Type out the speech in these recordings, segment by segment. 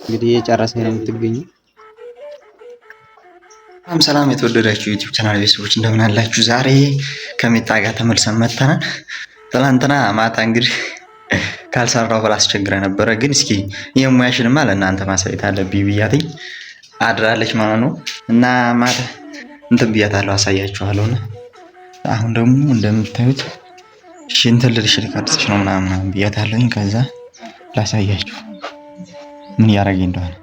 እንግዲህ የጨረሰ ነው የምትገኘው። ሰላም የተወደዳችሁ ዩቲዩብ ቻናል ቤተሰቦች እንደምን አላችሁ? ዛሬ ከሚጣ ጋር ተመልሰን መጥተናል። ትናንትና ማታ እንግዲህ ካልሰራው ብላ አስቸግረ ነበረ፣ ግን እስኪ የሙያሽንማ ለእናንተ ማሳየት አለብኝ ብያትኝ አድራለች ማለት ነው። እና ማታ እንትን ብያታለሁ፣ አሳያችኋለሁ። አሁን ደግሞ እንደምታዩት እንትን ልልሽ ልቀርጽሽ ነው ምናምን ብያታለሁኝ። ከዛ ላሳያችሁ ምን እያደረገኝ እንደሆነ።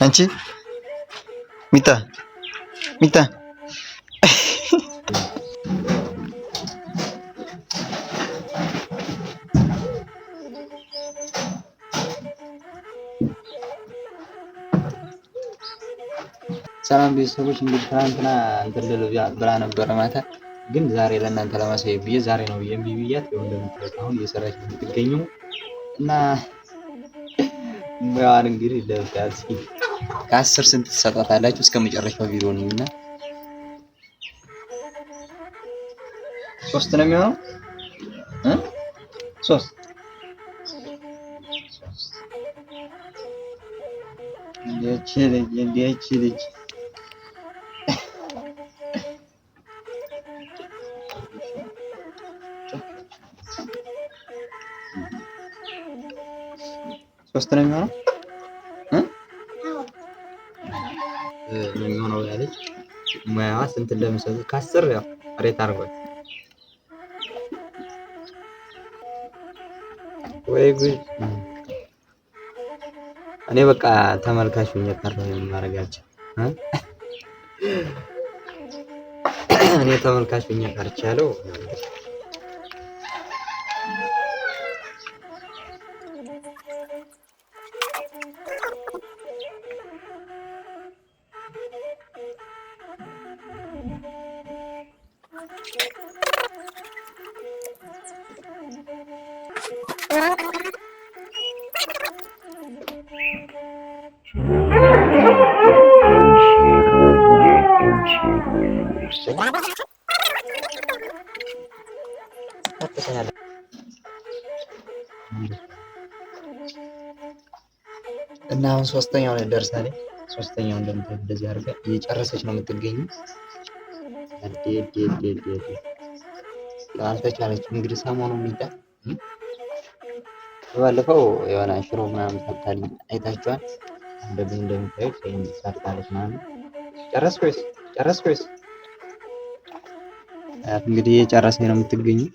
አንቺ ሚጣ ሰላም ቤተሰቦች፣ እንግዲህ ትናንትና እንትን ልል ብላ ነበረ ማታ፣ ግን ዛሬ ለእናንተ ለማሳየት ብዬ ዛሬ ነው ብያት ይኸው እንደምታዩት አሁን እየሰራች ነው የምትገኘው። እና ሙያዋን እንግዲህ ለብታት እስኪ ከ10 ስንት ትሰጣታላችሁ? እስከ መጨረሻው ቪዲዮ ነው እና 3 ነው የሚሆነው 3 ልጅ ሶስት ነው የሚሆነው ያለች ሙያዋ ስንት እንደምሰጡ ከ10 ያው ሬት አድርጓል። ወይ ጉድ! እኔ በቃ ተመልካች ሆኜ ቀረሁ። የማረጋቸው እኔ ተመልካች ሆኜ ቀርቻለሁ። እና አሁን ሶስተኛው ላይ ደርሳለች። ሶስተኛው እንደምታዩት እንደዚህ አድርጋ እየጨረሰች ነው የምትገኘው። አልተቻለችም እንግዲህ ሰሞኑን ሚጣ ባለፈው የሆነ ሽሮ ምናምን ሰርታለች አይታችኋል። እንደዚህ እንደምታዩት ሰርታለች ማለት ነው። ጨረስኩ። እንግዲህ እየጨረሰ ነው የምትገኘው።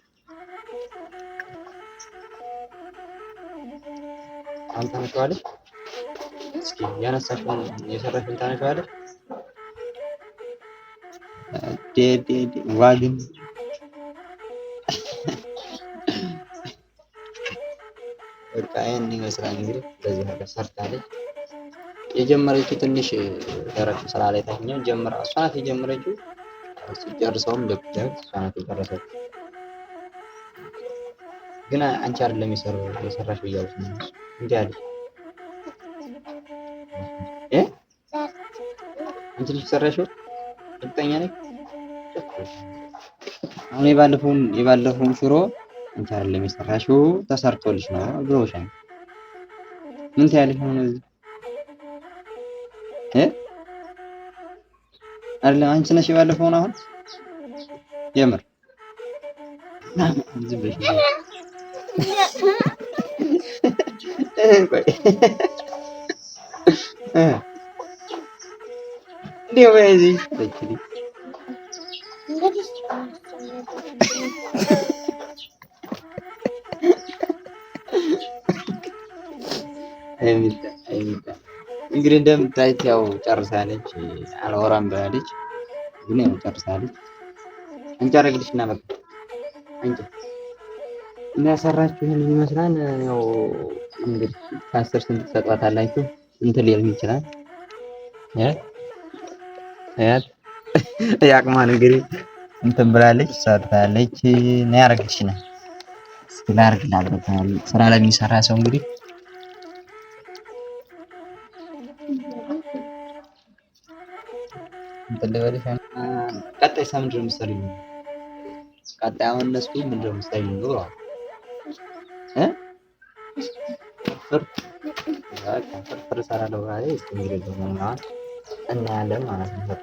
አሁን ታነሺዋለሽ። እስኪ ያነሳሽውን የሰራሽውን ታነሺዋለሽ። ዋግን በቃ ይሄን ይመስላል እንግዲህ በዚህ ነገር ሰርታለች። የጀመረችው ትንሽ ደረቅ ስላለች ታኛው ጀምራ እሷ ናት የጀመረችው። ሲጨርሰውም እንደምታዩት እሷ ናት የጨረሰችው። ግን አንቺ አይደለም የሰራሽ ብያለሽ ነው እንዴ አለሽ አንቺ ልጅ ሰራሽው እርግጠኛ ነኝ። አሁን የባለፈውን ሽሮ አንቺ አይደለም የሰራሽው ተሰርቶልሽ ነው ብሎሻል። ምን ታያለሽ ነው እዚህ አይደለም አንቺ ነሽ የባለፈውን አሁን የምር ዝም ብለሽ እንዴው በዚህ በችሊ እንግዲህ እንደምታዩት ያው ጨርሳለች። አልወራም ብላለች ግን ያው ጨርሳለች። አንቺ አረግልሽና በቃ አንቺ እንዳሰራችሁ ይሄን ይመስላል። ያው እንግዲህ ከ10 ስንት ትሰጧታላችሁ? ስንት ሊል ይችላል? ያቅማን እንግዲህ እንትን ብላለች ሰርታለች። ነው ያረግልሽና ላርግላበታል ስራ ለሚሰራ ሰው እንግዲህ ቀጣይ ሳምንት ነው የምትሰሪው? ቀጣይ አሁን እነሱ ምንድን ነው የምትሰሪው ብለዋል እ ፍርፍር እሰራለሁ ብላለች። እስኪ እንግዲህ ደግሞ እናያለን ማለት ነው።